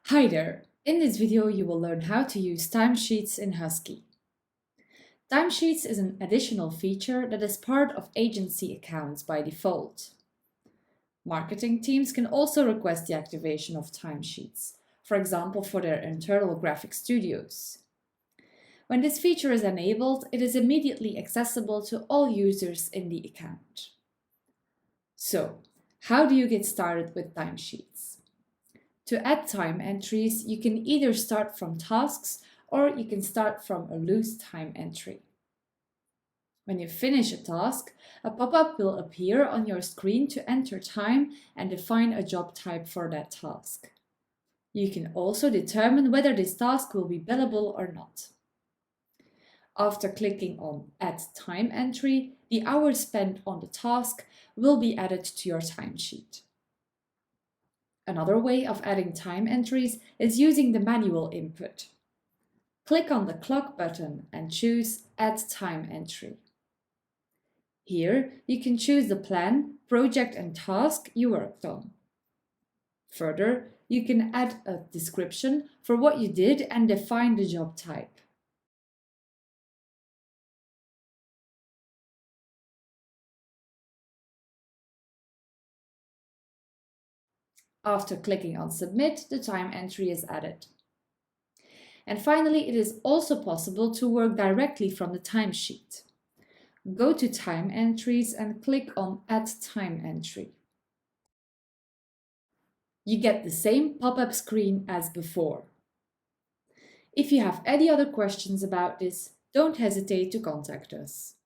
Hi there! In this video you will learn how to use timesheets in Husky. Timesheets is an additional feature that is part of agency accounts by default. Marketing teams can also request the activation of timesheets, for example for their internal graphic studios. When this feature is enabled, it is immediately accessible to all users in the account. So, how do you get started with timesheets? To add time entries, you can either start from tasks or you can start from a loose time entry. When you finish a task, a pop-up will appear on your screen to enter time and define a job type for that task. You can also determine whether this task will be billable or not. After clicking on Add Time Entry, the hours spent on the task will be added to your timesheet. Another way of adding time entries is using the manual input. Click on the clock button and choose Add Time Entry. Here, you can choose the plan, project and task you worked on. Further, you can add a description for what you did and define the job type. After clicking on Submit, the time entry is added. And finally, it is also possible to work directly from the timesheet. Go to Time Entries and click on Add Time Entry. You get the same pop-up screen as before. If you have any other questions about this, don't hesitate to contact us.